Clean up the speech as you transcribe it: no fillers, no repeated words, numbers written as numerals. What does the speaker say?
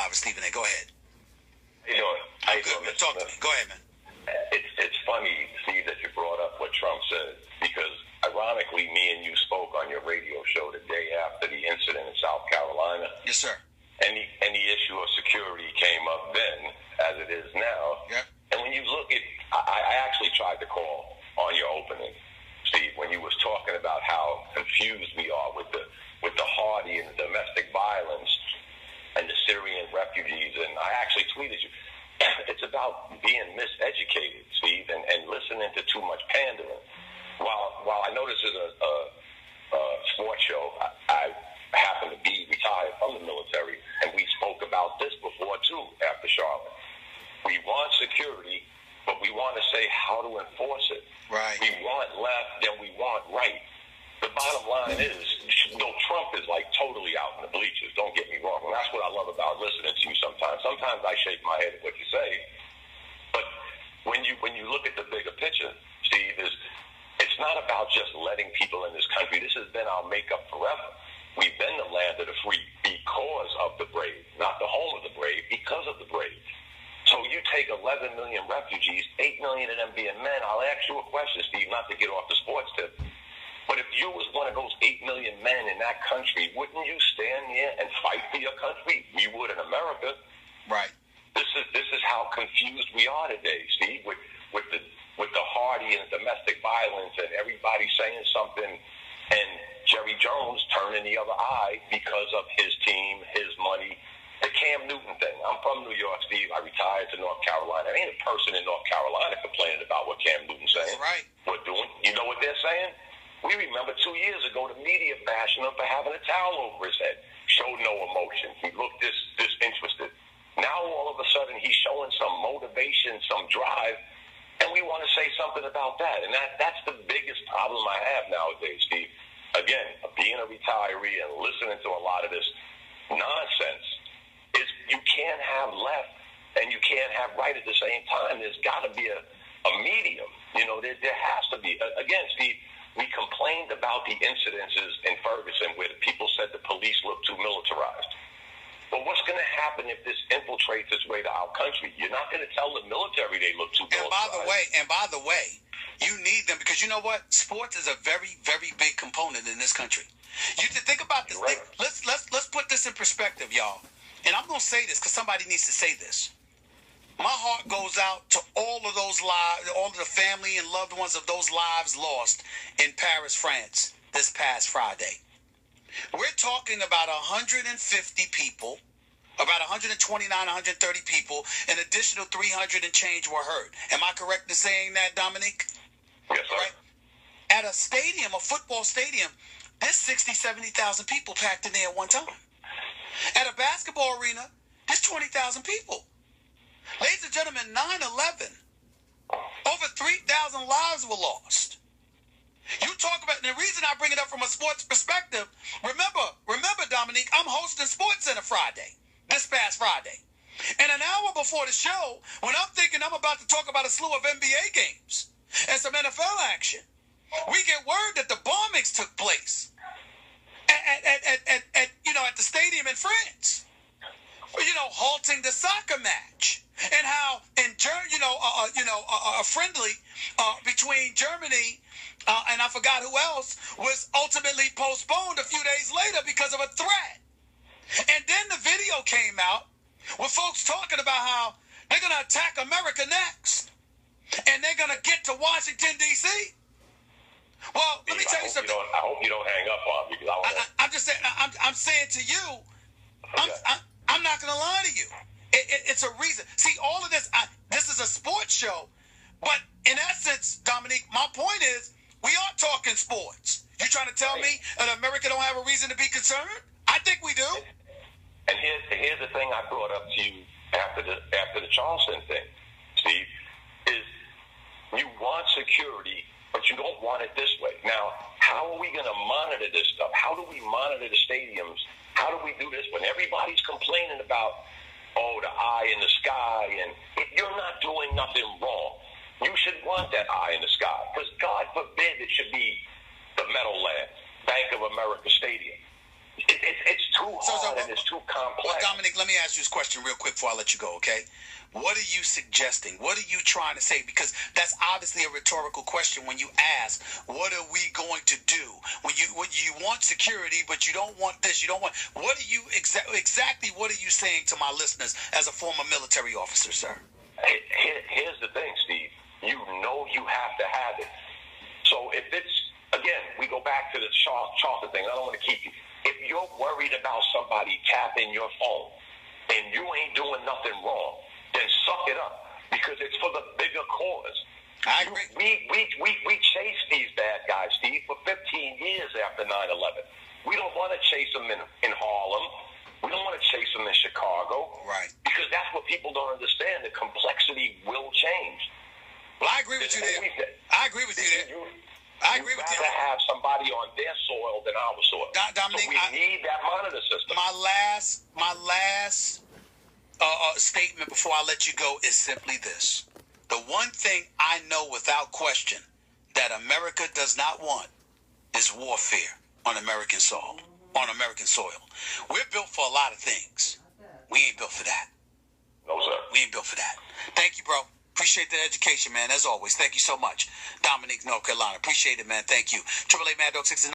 live with Stephen A. Go ahead. How you doing? How you doing, Mr. Talk to me. Go ahead, man. It's funny, Steve, that you brought up what Trump said, because ironically, me and you spoke on your radio show the day after the incident in South Carolina. Yes, sir. And the issue of security came up then, as it is now. Yep. And when you look at, I actually tried to call on your opening, Steve, when you was talking about how confused we are with the Houthi and the domestic violence and the Syrian refugees. And I actually tweeted you. It's about being miseducated, Steve, and listening to too much pandering. While I know this is a sports show, I happen to be retired from the military, and we spoke about this before, too, after Charlotte. We want security, but we want to say how to enforce it. Right. We want left, then we want right. The bottom line is, though Trump is like totally out in the bleachers, don't get me wrong, and that's what I love about listening to you sometimes. Sometimes I shake my head at what you say, but when you look at the bigger picture, Steve, it's not about just letting people in this country. This has been our makeup forever. We've been the land of the free because of the brave, not the home of the brave, because of the brave. So you take 11 million refugees, 8 million of them being men. I'll ask you a question, Steve, not to get off the sports tip. But if you was one of those 8 million men in that country, wouldn't you stand there and fight for your country? We would in America. Right. This is how confused we are today, Steve, with the Houthi and domestic violence and everybody saying something, and Jerry Jones turning the other eye because of his team, his money. The Cam Newton thing. I'm from New York, Steve. I retired to North Carolina. There ain't a person in North Carolina complaining about what Cam Newton's saying. Right. We're doing. You know what they're saying? We remember 2 years ago the media bashing him for having a towel over his head. Showed no emotion. He looked disinterested. Now all of a sudden he's showing some motivation, some drive, and we want to say something about that. And that's the biggest problem I have nowadays, Steve. Again, being a retiree and listening to a lot of this nonsense is you can't have left and you can't have right at the same time. There's got to be a medium. You know, there has to be. Again, Steve, we complained about the incidences in Ferguson where the people said the police looked too militarized. But what's going to happen if this infiltrates its way to our country? You're not going to tell the military they look too militarized. And by the way, you need them because you know what? Sports is a very, very big component in this country. You think about this. Right. Let's put this in perspective, y'all. And I'm going to say this because somebody needs to say this. My heart goes out to all of those lives, all of the family and loved ones of those lives lost in Paris, France, this past Friday. We're talking about 150 people, about 129, 130 people, an additional 300 and change were hurt. Am I correct in saying that, Dominique? Yes, sir. Right? At a stadium, a football stadium, there's 60, 70,000 people packed in there at one time. At a basketball arena, there's 20,000 people. Ladies and gentlemen, 9/11, over 3,000 lives were lost. You talk about, and the reason I bring it up from a sports perspective, remember, Dominique, I'm hosting Sports Center Friday, this past Friday. And an hour before the show, when I'm thinking I'm about to talk about a slew of NBA games and some NFL action, we get word that the bombings took place at the stadium in France. Halting the soccer match, and how a friendly between Germany and I forgot who else was ultimately postponed a few days later because of a threat. And then the video came out with folks talking about how they're going to attack America next, and they're going to get to Washington D.C. Well, let me tell you something. I hope you don't hang up on me because I'm just saying. I'm saying to you. Okay. I'm not going to lie to you. It's a reason. See, all of this. This is a sports show, but in essence, Dominique, my point is we are talking sports. You trying to tell me that America don't have a reason to be concerned? I think we do. And here's the thing I brought up to you after the Charleston thing, Steve, is you want security, but you don't want it this way. Now, how are we going to monitor this stuff? How do we monitor the stadiums? How do we do this when everybody's complaining about, the eye in the sky, and if you're not doing nothing wrong, you should want that eye in the sky. Because God forbid it should be the Meadowlands, Bank of America Stadium. It's too hard and it's too complex. Well, Dominic, let me ask you this question real quick before I let you go, okay? What are you suggesting? What are you trying to say? Because that's obviously a rhetorical question when you ask, what are we going to do? When you want security, but you don't want this, you don't want... What are you... Exactly what are you saying to my listeners as a former military officer, sir? Here's the thing, Steve. You know you have to have it. So if it's... Again, we go back to the Charter thing. I don't want to keep you... If you're worried about somebody tapping your phone and you ain't doing nothing wrong, then suck it up because it's for the bigger cause. I agree. We chased these bad guys, Steve, for 15 years after 9/11. We don't want to chase them in Harlem. We don't want to chase them in Chicago. Right. Because that's what people don't understand. The complexity will change. Well, I agree with you there. I agree with you there. I agree with you. You'd rather have somebody on their soil than our soil. Dominic, so we need that monitor system. My last statement before I let you go is simply this. The one thing I know without question that America does not want is warfare on American soil. We're built for a lot of things. We ain't built for that. No, sir. We ain't built for that. Thank you, bro. Appreciate the education, man, as always. Thank you so much. Dominic, North Carolina. Appreciate it, man. Thank you. 888 Mad Dog 69.